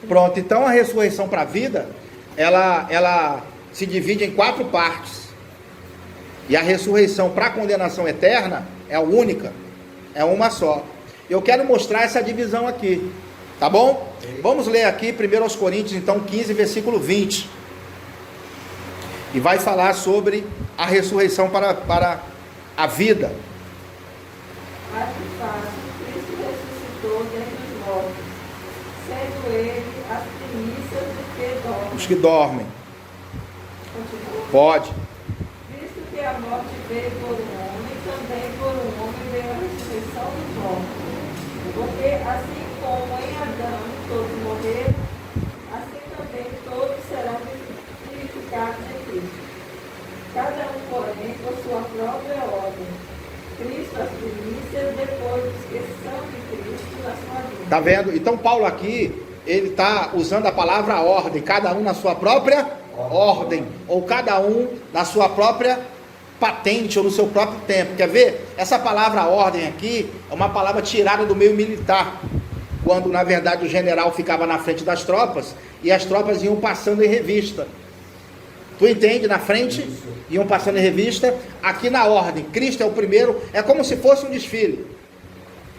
Pronto, então a ressurreição para a vida, ela se divide em 4 partes. E a ressurreição para a condenação eterna é única, é uma só. Eu quero mostrar essa divisão aqui, tá bom? Vamos ler aqui 1 Coríntios, então, 15, versículo 20. E vai falar sobre a ressurreição para a vida. Mas de fato, Cristo ressuscitou dentre os mortos, sendo ele as primícias dos que dormem. Os que dormem. Continua. Pode. Visto que a morte veio por um homem, também por um homem veio a ressurreição dos mortos. Porque assim como em Adão todos morreram, assim também todos serão vivificados em Cristo. Cada um, porém, por sua própria ordem. Cristo as primícias, depois os que são de Cristo na sua vida. Tá vendo? Então Paulo aqui, ele está usando a palavra ordem, cada um na sua própria ordem, ou cada um na sua própria patente, ou no seu próprio tempo. Quer ver? Essa palavra ordem aqui é uma palavra tirada do meio militar, quando na verdade o general ficava na frente das tropas, e as tropas iam passando em revista. Tu entende? Na frente, iam passando em revista. Aqui na ordem, Cristo é o primeiro, é como se fosse um desfile.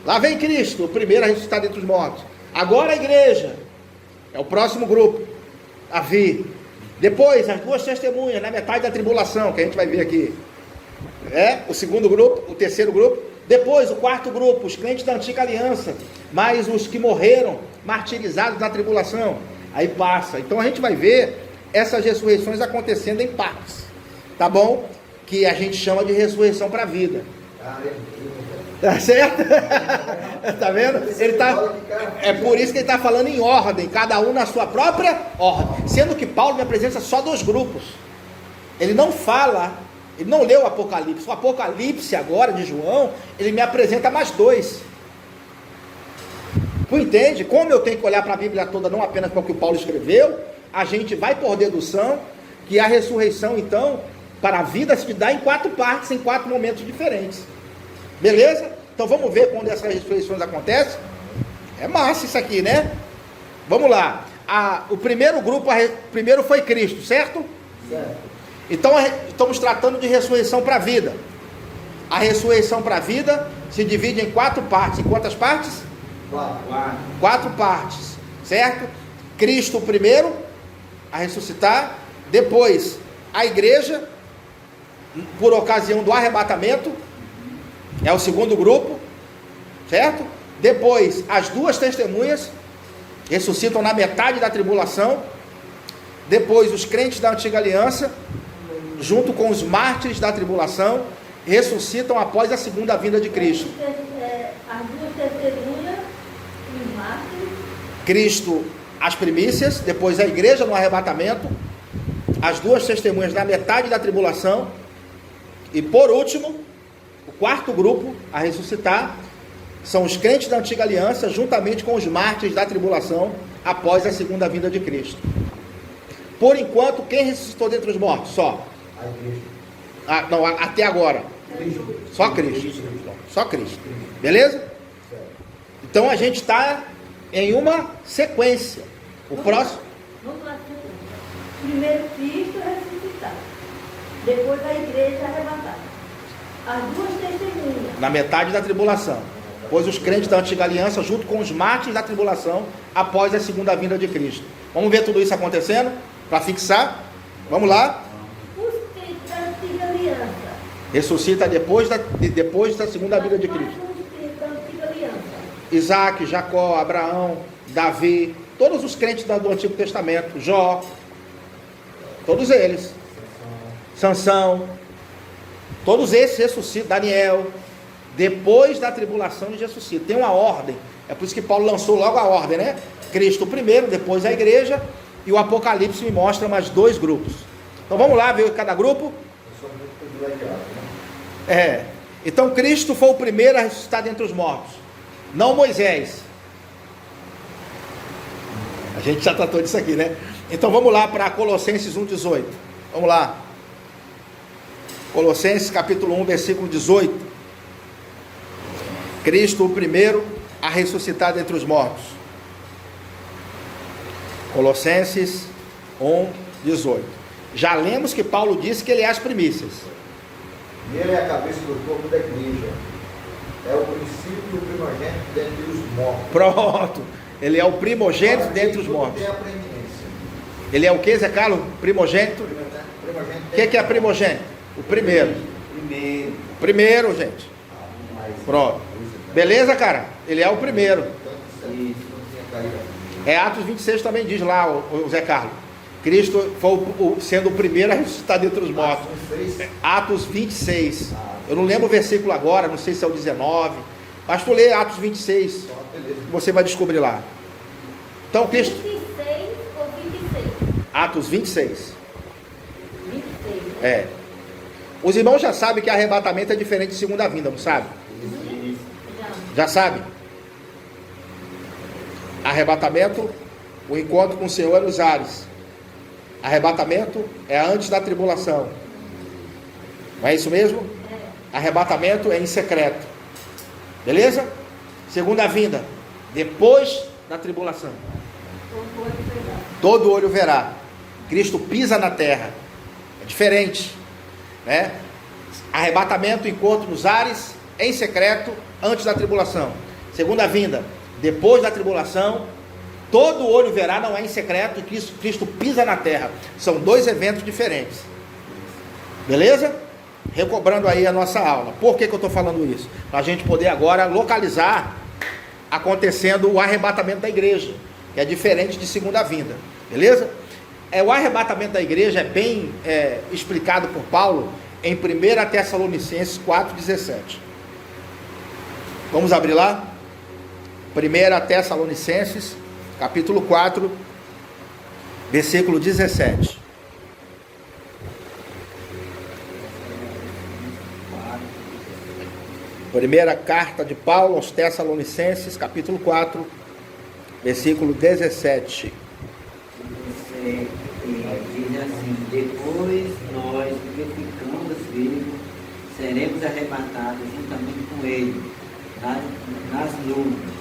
Lá vem Cristo, o primeiro a ressuscitar dentre os mortos. Agora a igreja, é o próximo grupo a vir. Depois, as 2 testemunhas, na metade da tribulação, que a gente vai ver aqui. O segundo grupo, o terceiro grupo. Depois, o 4º grupo, os crentes da antiga aliança, mais os que morreram, martirizados na tribulação. Aí passa. Então a gente vai ver essas ressurreições acontecendo em partes, tá bom? Que a gente chama de ressurreição para a vida. Tá certo? Tá vendo? É por isso que ele está falando em ordem, cada um na sua própria ordem. Sendo que Paulo me apresenta só 2 grupos. Ele não fala, ele não leu o Apocalipse. O Apocalipse agora de João, ele me apresenta mais 2. Tu entende? Como eu tenho que olhar para a Bíblia toda, não apenas para o que o Paulo escreveu, a gente vai por dedução que a ressurreição, então, para a vida se dá em 4 partes, em 4 momentos diferentes. Beleza? Então vamos ver quando essas ressurreições acontecem. É massa isso aqui, né? Vamos lá. O primeiro grupo, primeiro foi Cristo, certo? Certo. Então estamos tratando de ressurreição para a vida. A ressurreição para a vida se divide em 4 partes. Em quantas partes? 4 partes, certo? Cristo o primeiro a ressuscitar. Depois a igreja, por ocasião do arrebatamento, é o segundo grupo, certo? Depois as 2 testemunhas ressuscitam na metade da tribulação. Depois os crentes da antiga aliança, junto com os mártires da tribulação, ressuscitam após a segunda vinda de Cristo. As 2 testemunhas e os mártires. Cristo as primícias, depois a igreja no arrebatamento, as 2 testemunhas na metade da tribulação, e por último, o 4º grupo a ressuscitar são os crentes da antiga aliança, juntamente com os mártires da tribulação, após a segunda vinda de Cristo. Por enquanto, quem ressuscitou dentre os mortos? Só. A igreja. Não, até agora. Só Cristo. Só Cristo. Beleza? Então a gente está em uma sequência. O próximo. Vamos lá. Primeiro Cristo ressuscitado. Depois a igreja arrebatada. As 2 testemunhas. Na metade da tribulação. Pois os crentes da antiga aliança, junto com os mártires da tribulação, após a segunda vinda de Cristo. Vamos ver tudo isso acontecendo? Para fixar? Vamos lá. Os crentes da antiga aliança. Ressuscita depois da segunda vinda de Cristo. Os crentes da antiga aliança. Isaac, Jacó, Abraão, Davi, todos os crentes do Antigo Testamento, Jó, todos eles. Sansão, todos esses ressuscitam. Daniel, depois da tribulação de ressuscita. Tem uma ordem. É por isso que Paulo lançou logo a ordem, né? Cristo primeiro, depois a igreja, e o Apocalipse me mostra mais 2 grupos. Então vamos lá ver cada grupo. Então Cristo foi o primeiro a ressuscitar dentre os mortos, não Moisés. A gente já tratou disso aqui, né? Então vamos lá para Colossenses 1,18. Vamos lá. Colossenses capítulo 1, versículo 18. Cristo o primeiro a ressuscitar dentre os mortos. Colossenses 1, 18. Já lemos que Paulo disse que ele é as primícias. E ele é a cabeça do corpo da igreja. É o princípio e o primogênito dentre os mortos. Pronto. Ele é o primogênito dentre os mortos. Ele é o que, Zé Carlos? Primogênito? O que é primogênito? O primeiro. Primeiro, gente. Pronto. Beleza, cara? Ele é o primeiro. É Atos 26 também diz lá, o Zé Carlos. Cristo foi sendo o primeiro a ressuscitar dentre os mortos. Atos 26. Eu não lembro o versículo agora, não sei se é o 19. Mas tu lê Atos 26. Você vai descobrir lá. Então, Cristo. 26 ou 26? Atos 26. 26. É. Os irmãos já sabem que arrebatamento é diferente de segunda vinda, não sabe? Já sabe? Arrebatamento, o encontro com o Senhor é nos ares. Arrebatamento é antes da tribulação. Não é isso mesmo? Arrebatamento é em secreto. Beleza? Segunda vinda, depois da tribulação. Todo olho verá. Cristo pisa na terra. É diferente, né? Arrebatamento, encontro nos ares, em secreto, antes da tribulação. Segunda vinda, depois da tribulação, todo olho verá, não é em secreto, e Cristo pisa na terra. São dois eventos diferentes. Beleza? Recobrando aí a nossa aula. Por que eu estou falando isso? Para a gente poder agora localizar acontecendo o arrebatamento da igreja, que é diferente de segunda vinda. Beleza? O arrebatamento da igreja é bem explicado por Paulo em 1 Tessalonicenses 4,17. Vamos abrir lá? 1 Tessalonicenses, capítulo 4, versículo 17. Primeira carta de Paulo aos Tessalonicenses, capítulo 4, versículo 17. Diz assim: depois nós, que ficamos vivos, seremos arrebatados juntamente com ele nas nuvens,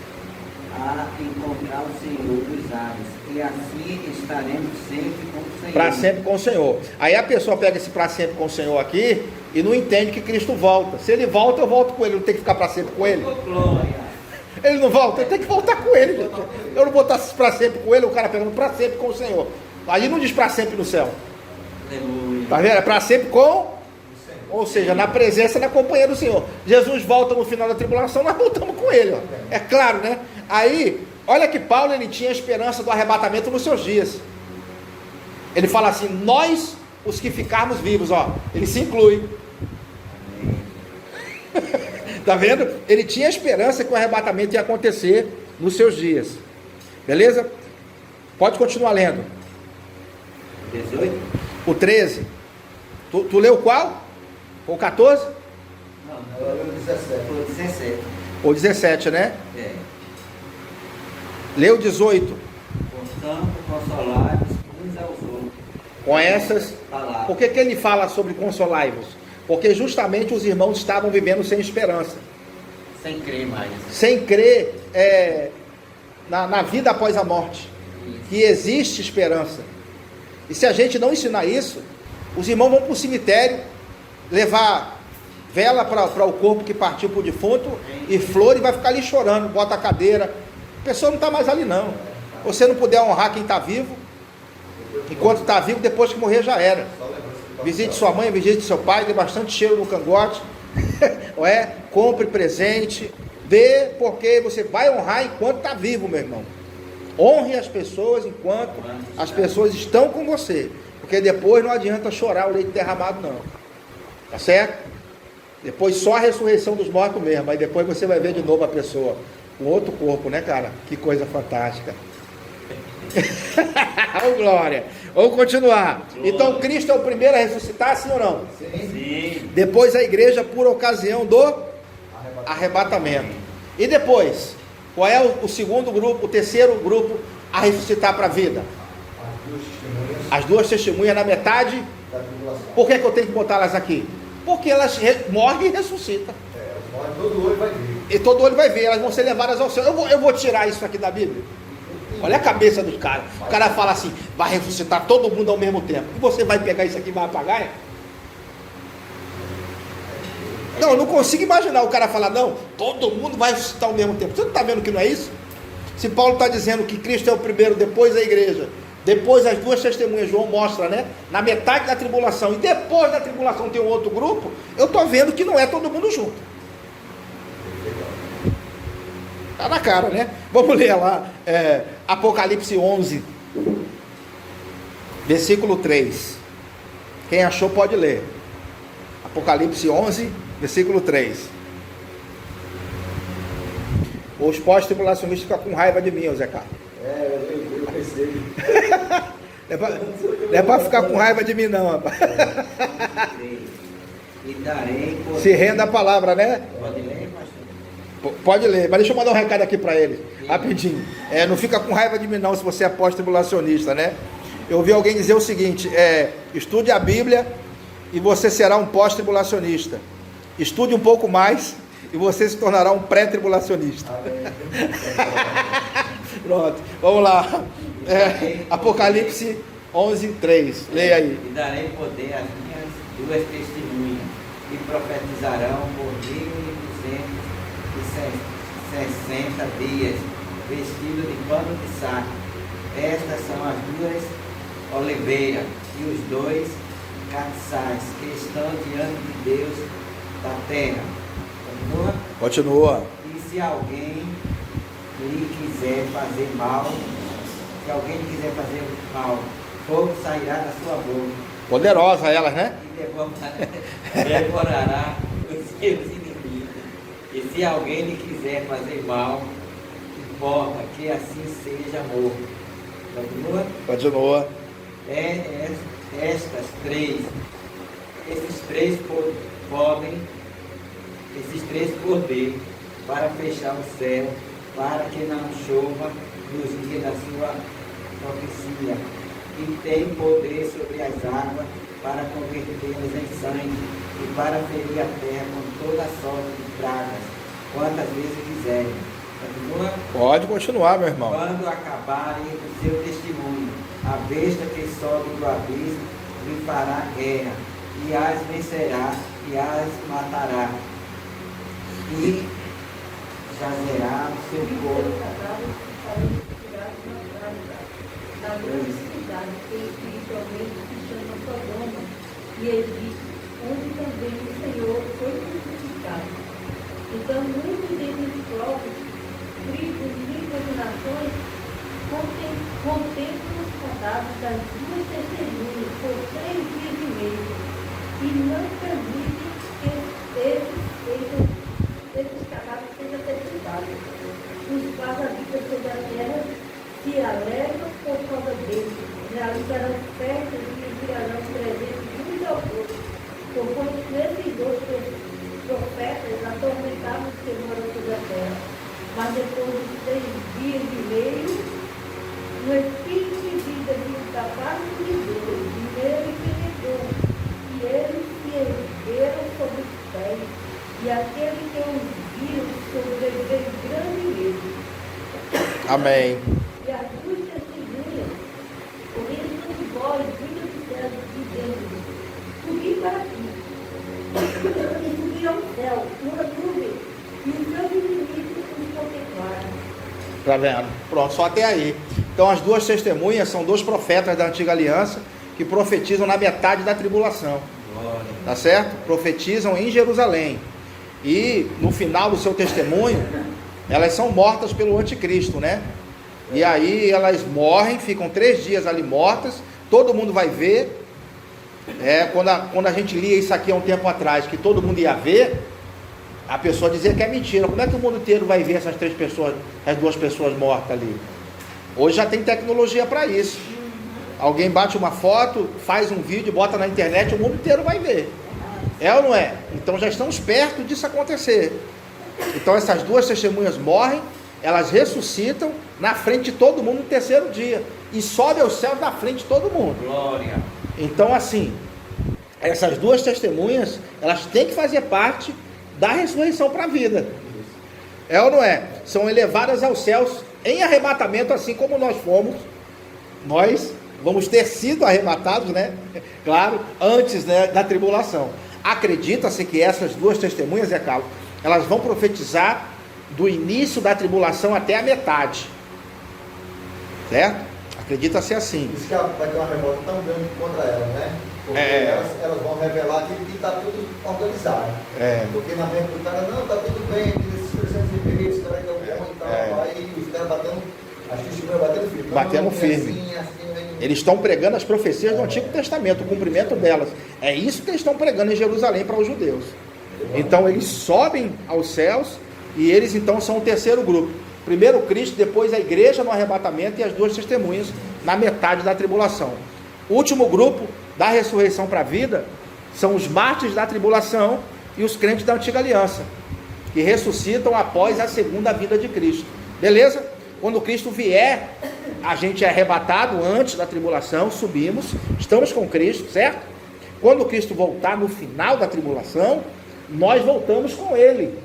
a encontrar o Senhor dos ares, e assim estaremos sempre com o Senhor. Para sempre com o Senhor. Aí a pessoa pega esse para sempre com o Senhor aqui e não entende que Cristo volta. Se ele volta, eu volto com ele. Não tem que ficar para sempre com ele. Ele não volta, eu tenho que voltar com ele, gente. Eu não vou estar para sempre com ele. O cara pegando para sempre com o Senhor. Ali não diz para sempre no céu. Tá vendo? É para sempre com, ou seja, na presença, na companhia do Senhor. Jesus volta no final da tribulação, nós voltamos com ele, ó. É claro, né? Aí, olha que Paulo, ele tinha a esperança do arrebatamento nos seus dias. Ele fala assim: nós, os que ficarmos vivos, ó. Ele se inclui. Tá vendo? Ele tinha a esperança que o arrebatamento ia acontecer nos seus dias. Beleza? Pode continuar lendo. 18? O 13. Tu leu qual? O 14? Não, eu li o 17. Foi o 17. Ou 17, né? É. Leu 18. Portanto, consolai-vos uns aos outros. Com essas palavras. Por que ele fala sobre consolai-vos? Porque justamente os irmãos estavam vivendo sem esperança. Sem crer mais. Sem crer na vida após a morte. Isso. Que existe esperança. E se a gente não ensinar isso, os irmãos vão para o cemitério levar vela para o corpo que partiu para o defunto e flor, e vai ficar ali chorando, bota a cadeira. A pessoa não está mais ali não. Se você não puder honrar quem está vivo, enquanto está vivo, depois que morrer já era. Visite sua mãe, visite seu pai, dê bastante cheiro no cangote. Compre presente, dê, porque você vai honrar enquanto está vivo, meu irmão. Honre as pessoas enquanto as pessoas estão com você, porque depois não adianta chorar o leite derramado não, tá certo? Depois só a ressurreição dos mortos mesmo, aí depois você vai ver de novo a pessoa com outro corpo, né, cara? Que coisa fantástica. Oh, glória. Vamos continuar. Então Cristo é o primeiro a ressuscitar, sim ou não? Sim. Depois a igreja por ocasião do arrebatamento. E depois, qual é o segundo grupo, o terceiro grupo a ressuscitar para a vida? As duas testemunhas na metade. Por que eu tenho que botá-las aqui? Porque elas morrem e ressuscitam. Todo olho vai ver. E todo olho vai ver, elas vão ser levadas ao céu. Eu vou tirar isso aqui da Bíblia. Olha a cabeça dos caras. O cara fala assim, vai ressuscitar todo mundo ao mesmo tempo. E você vai pegar isso aqui e vai apagar? É? Não, eu não consigo imaginar o cara falar, não, todo mundo vai ressuscitar ao mesmo tempo. Você não está vendo que não é isso? Se Paulo está dizendo que Cristo é o primeiro, depois a igreja, depois as duas testemunhas, João mostra, né? Na metade da tribulação, e depois da tribulação tem um outro grupo, eu estou vendo que não é todo mundo junto. Está na cara, né? Vamos ler lá, Apocalipse 11, versículo 3. Quem achou pode ler. Apocalipse 11, versículo 3. Os pós-tribulacionistas ficam com raiva de mim, Zé Carlos. Eu pensei. Não é para ficar com raiva de mim, não, rapaz. E darei poder. Se renda a palavra, né? Pode ler, pastor? Pode ler, mas deixa eu mandar um recado aqui para eles, rapidinho. Não fica com raiva de mim, não, se você é pós-tribulacionista, né? Eu ouvi alguém dizer o seguinte: estude a Bíblia e você será um pós-tribulacionista. Estude um pouco mais e você se tornará um pré-tribulacionista. Pronto, vamos lá. Apocalipse 11, 3. Leia aí. E darei poder às minhas duas testemunhas, e profetizarão por 1260 dias, vestidos de pano de saco. Estas são as duas oliveiras e os dois castiçais que estão diante de Deus da terra. Continua. E se alguém lhe quiser fazer mal, fogo sairá da sua boca. Poderosa elas, né? E devorará os seus inimigos. E se alguém lhe quiser fazer mal, importa que assim seja morto. Continua. Esses três poderes para fechar o céu, para que não chova nos dias da sua profecia, e tem poder sobre as águas para convertê-las em sangue, e para ferir a terra com toda sorte de pragas, quantas vezes quiserem. Continua? Pode continuar, meu irmão. Quando acabarem o seu testemunho, a besta que sobe do abismo lhe fará guerra, e as vencerá, e as matará, e jazerá o seu corpo. A grande cidade que espiritualmente se chama Sodoma e Egito, onde também o Senhor foi crucificado. Então, muitos dentre os próprios, tribos, línguas e nações contemplam os cadáveres das duas testemunhas por 3 dias e meio e não permitem que esses cadáveres sejam sepultados. Os paz-habitas sobre a terra se alegram por causa deles, realizarão festas e enviarão presentes uns aos outros, porquanto esses dois profetas atormentavam os que moram sobre a terra. Mas depois de 3 dias e meio, no espírito de vida da parte de Deus, nele penetrou, e eles se ergueram sobre os pés, e aquele que os viu sobreveio grande medo. Amém. E as duas testemunhas, ouvindo de voz, vinda do céu, dizendo: subi para aqui, e subi ao céu, uma nuvem, e os seus inimigos nos contemplaram. Tá vendo? Pronto, só até aí. Então as duas testemunhas são 2 profetas da antiga aliança que profetizam na metade da tribulação. Tá certo? Profetizam em Jerusalém. E no final do seu testemunho, elas são mortas pelo anticristo, né? E aí elas morrem, ficam 3 dias ali mortas, todo mundo vai ver. Quando a gente lia isso aqui há um tempo atrás, que todo mundo ia ver, a pessoa dizia que é mentira. Como é que o mundo inteiro vai ver essas 3 pessoas, as 2 pessoas mortas ali? Hoje já tem tecnologia para isso. Alguém bate uma foto, faz um vídeo, bota na internet, o mundo inteiro vai ver. É ou não é? Então já estamos perto disso acontecer. Então essas 2 testemunhas morrem, elas ressuscitam na frente de todo mundo no 3º dia. E sobe aos céus na frente de todo mundo. Glória. Então assim, essas 2 testemunhas, elas têm que fazer parte da ressurreição para a vida. É ou não é? São elevadas aos céus em arrebatamento, assim como nós fomos, nós vamos ter sido arrebatados, né? Claro, antes, né, da tribulação. Acredita-se que essas duas testemunhas, Zé Carlos, elas vão profetizar do início da tribulação até a metade, certo? Acredita-se assim. Isso que vai ter uma revolta tão grande contra elas, né? Porque elas vão revelar aquilo que está tudo organizado. Porque na mente do cara, não, está tudo bem, esses 300 e esse cara que é o bom e tal, aí os caras batendo, as testemunhas batendo firme. Batendo firme. Eles estão pregando as profecias do Antigo Testamento, o cumprimento delas. É isso que eles estão pregando em Jerusalém para os judeus. Então eles sobem aos céus e eles então são o terceiro grupo. Primeiro Cristo, depois a igreja no arrebatamento e as duas testemunhas na metade da tribulação. O último grupo da ressurreição para a vida são os mártires da tribulação e os crentes da antiga aliança, que ressuscitam após a segunda vinda de Cristo. Beleza? Quando Cristo vier, a gente é arrebatado antes da tribulação, subimos, estamos com Cristo, certo? Quando Cristo voltar no final da tribulação, nós voltamos com Ele.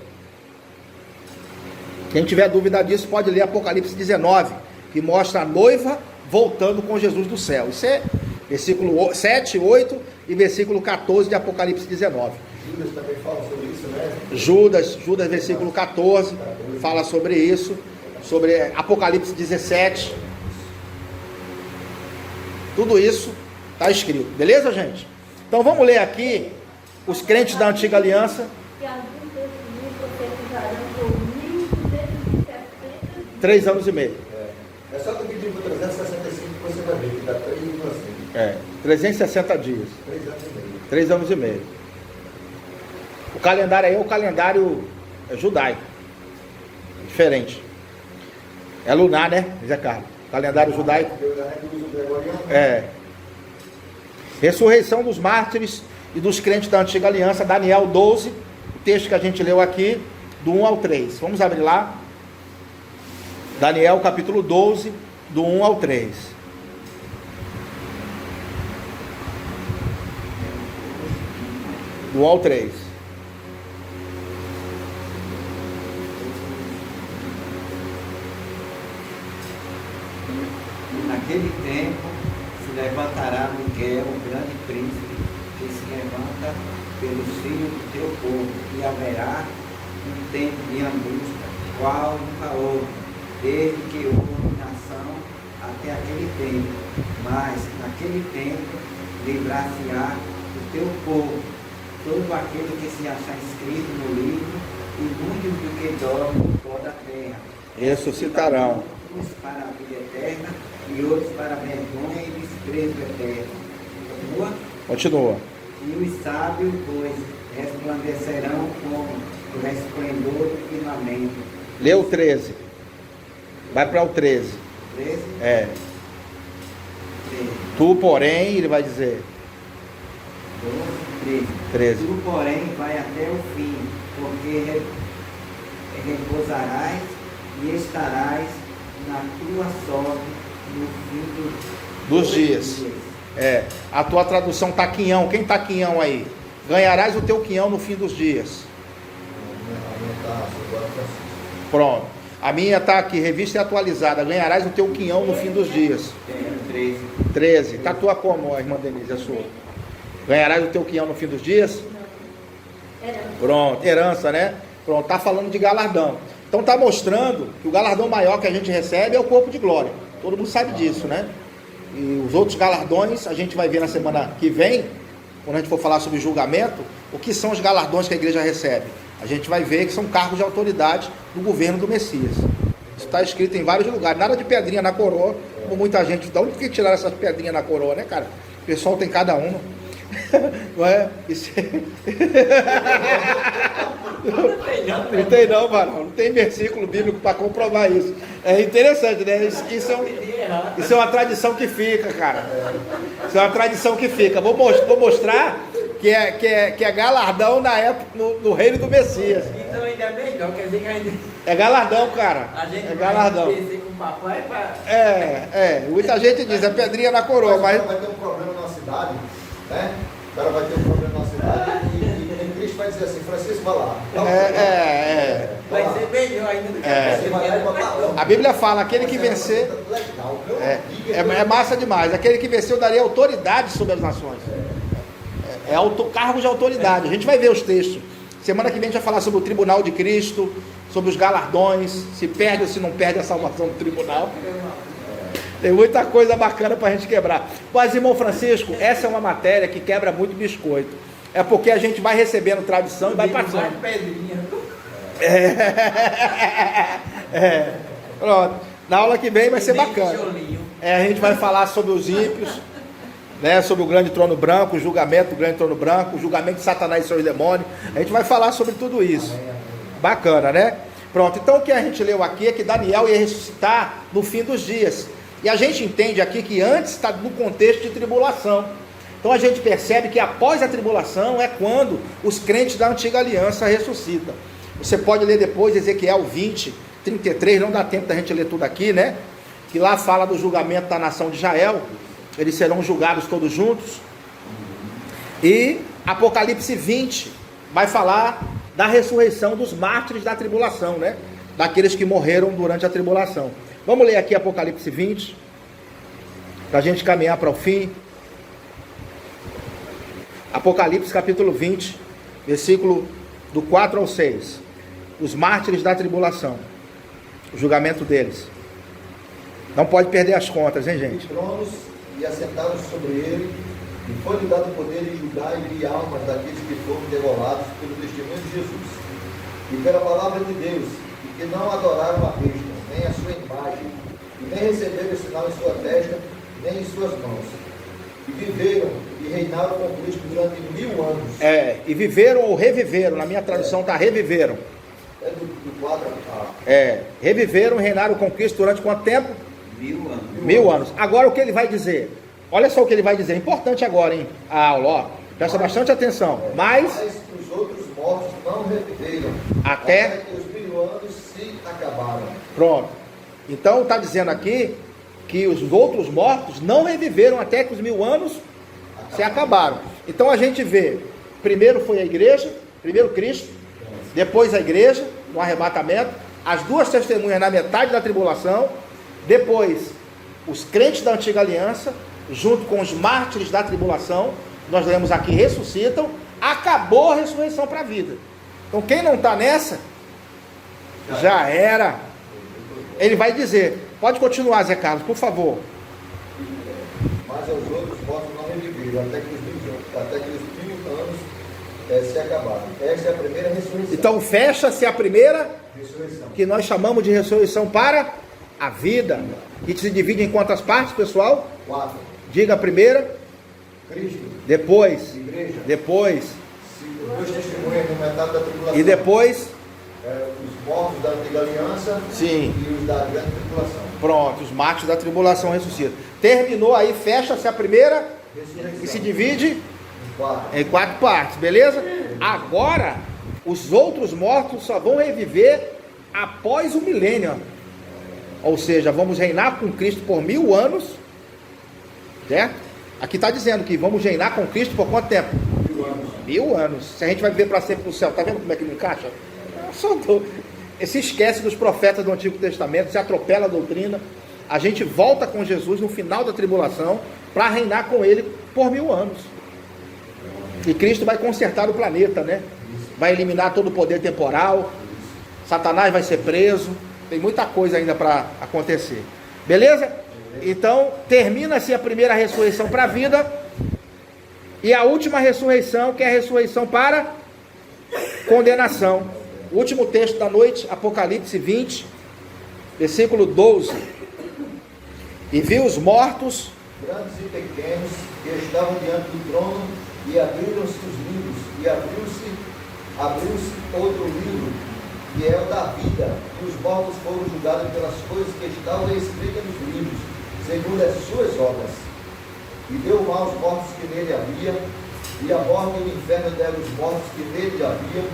Quem tiver dúvida disso pode ler Apocalipse 19, que mostra a noiva voltando com Jesus do céu. Isso é versículo 7, 8 e versículo 14 de Apocalipse 19. Judas também fala sobre isso, né? Judas versículo 14, fala sobre isso, sobre Apocalipse 17. Tudo isso está escrito, beleza, gente? Então vamos ler aqui os crentes da antiga aliança. Que alguns testemunhos profetizarão por 1.270 3 anos e meio. É só dividir por 365 que você vai ver, que dá 3,5. 360 dias. 3 anos e meio. 3 anos e meio. O calendário aí é o calendário judaico. Diferente. É lunar, né, Zé Carlos? Calendário judaico. Ressurreição dos mártires e dos crentes da antiga aliança, Daniel 12, o texto que a gente leu aqui, do 1 ao 3. Vamos abrir lá. Daniel capítulo 12, do 1 ao 3. Do 1 ao 3. Naquele tempo se levantará Miguel, o grande príncipe, que se levanta pelos filhos do teu povo, e haverá um tempo de angústia, qual nunca houve, desde que houve nação até aquele tempo. Mas naquele tempo livrar-se-á o teu povo, todo aquele que se achar escrito no livro, e muitos do que dormem no pó da terra Ressuscitarão. uns para a vida eterna e outros para a vergonha e desprezo eterno. Continua? Continua. E os sábios, pois, resplandecerão como o resplendor do firmamento. Lê o 13. Vai para o 13. 13? 13. Tu, porém, ele vai dizer. 12, 13. Tu, porém, vai até o fim, porque repousarás e estarás na tua sorte no fim Dos dias. A tua tradução tá quinhão. Quem tá quinhão aí? Ganharás o teu quinhão no fim dos dias. Pronto. A minha tá aqui, revista e atualizada. Ganharás o teu quinhão no fim dos dias. 13. Tá tua como, a irmã Denise, a sua? Ganharás o teu quinhão no fim dos dias? Pronto, herança, né? Pronto, tá falando de galardão. Então tá mostrando que o galardão maior que a gente recebe é o corpo de glória. Todo mundo sabe disso, né? E os outros galardões a gente vai ver na semana que vem, quando a gente for falar sobre julgamento, o que são os galardões que a igreja recebe. A gente vai ver que são cargos de autoridade do governo do Messias. Isso está escrito em vários lugares. Nada de pedrinha na coroa, como muita gente. De onde que tiraram essas pedrinhas na coroa, né, cara? O pessoal tem cada uma. Não é? Isso... Não tem não, mano. Não tem versículo bíblico para comprovar isso. É interessante, né? Isso é uma tradição que fica, cara. Isso é uma tradição que fica. Vou mostrar que é galardão na época, no reino do Messias. Então ainda é melhor, quer dizer que ainda... É galardão, cara. A gente é galardão. vai com o papai pra... Muita gente diz, é pedrinha na coroa, mas... Vai ter um problema na cidade, né? O cara vai ter um problema na cidade e Cristo vai vai dizer assim, Francisco, vai lá. Vai ser melhor ainda do que Você vai lá e botar A Bíblia fala, aquele que vencer... Legal. É massa demais. Aquele que venceu daria autoridade sobre as nações. Cargo de autoridade. A gente vai ver os textos. Semana que vem a gente vai falar sobre o tribunal de Cristo, sobre os galardões, se perde ou se não perde a salvação do tribunal. Tem muita coisa bacana para a gente quebrar. Mas, irmão Francisco, essa é uma matéria que quebra muito biscoito. É porque a gente vai recebendo tradição e vai passando. Pronto. Na aula que vem vai ser bacana. A gente vai falar sobre os ímpios, né, sobre o grande trono branco, o julgamento do grande trono branco, o julgamento de Satanás e seus demônios. A gente vai falar sobre tudo isso. Bacana, né? Pronto, então o que a gente leu aqui é que Daniel ia ressuscitar no fim dos dias. E a gente entende aqui que antes está no contexto de tribulação. Então a gente percebe que após a tribulação é quando os crentes da antiga aliança ressuscitam. Você pode ler depois Ezequiel 20, 33, não dá tempo da gente ler tudo aqui, né? Que lá fala do julgamento da nação de Israel. Eles serão julgados todos juntos. E Apocalipse 20 vai falar da ressurreição dos mártires da tribulação, né? Daqueles que morreram durante a tribulação. Vamos ler aqui Apocalipse 20, para a gente caminhar para o fim. Apocalipse capítulo 20, versículo do 4 ao 6. Os mártires da tribulação, o julgamento deles. Não pode perder as contas, hein, gente? E tronos, e assentados sobre ele, e foi-lhe dado o poder de julgar e guiar almas daqueles que foram degolados pelo testemunho de Jesus, e pela palavra de Deus, e que não adoraram a besta, nem a sua imagem, e nem receberam o sinal em sua testa, nem em suas mãos. E viveram e reinaram com Cristo durante 1000 anos. E viveram ou reviveram, na minha tradução está reviveram. É do 4 a... Reviveram e reinaram com Cristo durante quanto tempo? 1000 anos. 1000 anos. Agora o que ele vai dizer? Olha só o que ele vai dizer, importante agora, hein? A aula, ó. Presta bastante atenção. Mas os outros mortos não reviveram, até que os 1000 anos se acabaram. Pronto. Então está dizendo aqui que os outros mortos não reviveram até que os 1000 anos se acabaram. Então a gente vê, primeiro foi a igreja, primeiro Cristo, depois a igreja, no arrebatamento, as duas testemunhas na metade da tribulação, depois os crentes da antiga aliança, junto com os mártires da tribulação, nós lemos aqui, ressuscitam, acabou a ressurreição para a vida. Então quem não está nessa, já era. Ele vai dizer, pode continuar, Zé Carlos, por favor. Mas aos outros mortos não reviveram, até que os 1000 anos se acabaram. Essa é a primeira ressurreição. Então fecha-se a primeira Ressurreição. que nós chamamos de ressurreição para a vida, que se divide em quantas partes, pessoal? 4. Diga a primeira, Cristo, depois, igreja, depois, dois testemunhas no metade da tribulação. e depois, os mortos da antiga aliança, sim, e os da grande tribulação. pronto, os mártires da tribulação ressuscitam. Terminou aí, fecha-se a primeira, Ressurreição. que se divide Em 4. em 4 partes, beleza? Agora, os outros mortos só vão reviver após o milênio. Ou seja, vamos reinar com Cristo por 1000 anos, certo? Aqui está dizendo que vamos reinar com Cristo por quanto tempo? 1000 anos. 1000 anos. Se a gente vai viver para sempre no céu, tá vendo como é que não encaixa? Se esquece dos profetas do Antigo Testamento, se atropela a doutrina. A gente volta com Jesus no final da tribulação para reinar com ele por 1000 anos. E Cristo vai consertar o planeta, né? Vai eliminar todo o poder temporal. Satanás vai ser preso. Tem muita coisa ainda para acontecer. Beleza? Então, termina-se a primeira ressurreição para a vida. E a última ressurreição, que é a ressurreição para condenação. O último texto da noite, Apocalipse 20, versículo 12. E vi os mortos, Grandes e pequenos, que estavam diante do trono, e abriram-se os livros, e abriu-se outro livro, que é o da vida, e os mortos foram julgados pelas coisas que estavam escritas nos livros, segundo as suas obras. E deu mal aos mortos que nele havia, e a morte e o inferno deram os mortos que nele havia,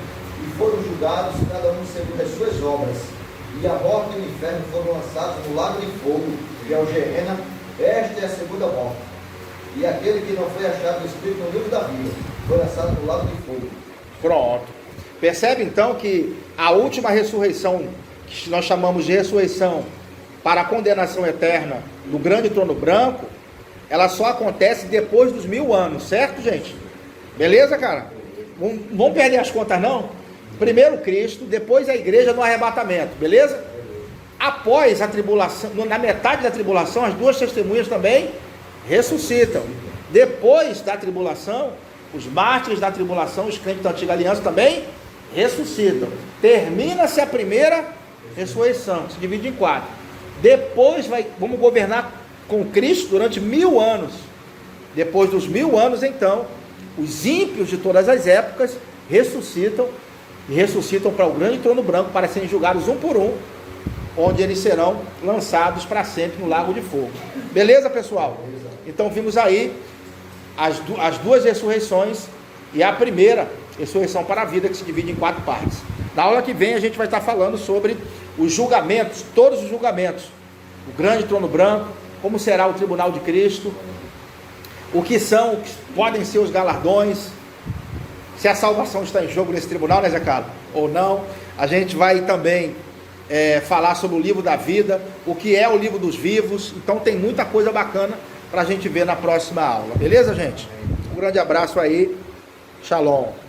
e foram julgados cada um segundo as suas obras. E a morte e o inferno foram lançados no lago de fogo, que é o Gehenna. Esta é a segunda morte. E aquele que não foi achado escrito no livro da vida foi lançado no lago de fogo. Pronto. Percebe então que a última ressurreição, que nós chamamos de ressurreição para a condenação eterna do grande trono branco, ela só acontece depois dos 1000 anos, certo, gente? Beleza, cara? Não vamos perder as contas, não? Primeiro Cristo, depois a igreja no arrebatamento, beleza? Após a tribulação, na metade da tribulação, as duas testemunhas também ressuscitam. Depois da tribulação, os mártires da tribulação, os crentes da antiga aliança também ressuscitam. Termina-se a primeira ressurreição, se divide em 4. Depois vamos governar com Cristo durante 1000 anos. Depois dos 1000 anos, então, os ímpios de todas as épocas ressuscitam, e ressuscitam para o grande trono branco para serem julgados um por um, onde eles serão lançados para sempre no lago de fogo. Beleza, pessoal? Então vimos aí as duas ressurreições e a primeira ressurreição para a vida, que se divide em 4 partes. Na aula que vem a gente vai estar falando sobre os julgamentos, todos os julgamentos, o grande trono branco, como será o tribunal de Cristo, o que podem ser os galardões, se a salvação está em jogo nesse tribunal, né, Zé Carlos? Ou não. A gente vai também falar sobre o livro da vida, o que é o livro dos vivos. Então tem muita coisa bacana para a gente ver na próxima aula. Beleza, gente? Um grande abraço aí. Shalom.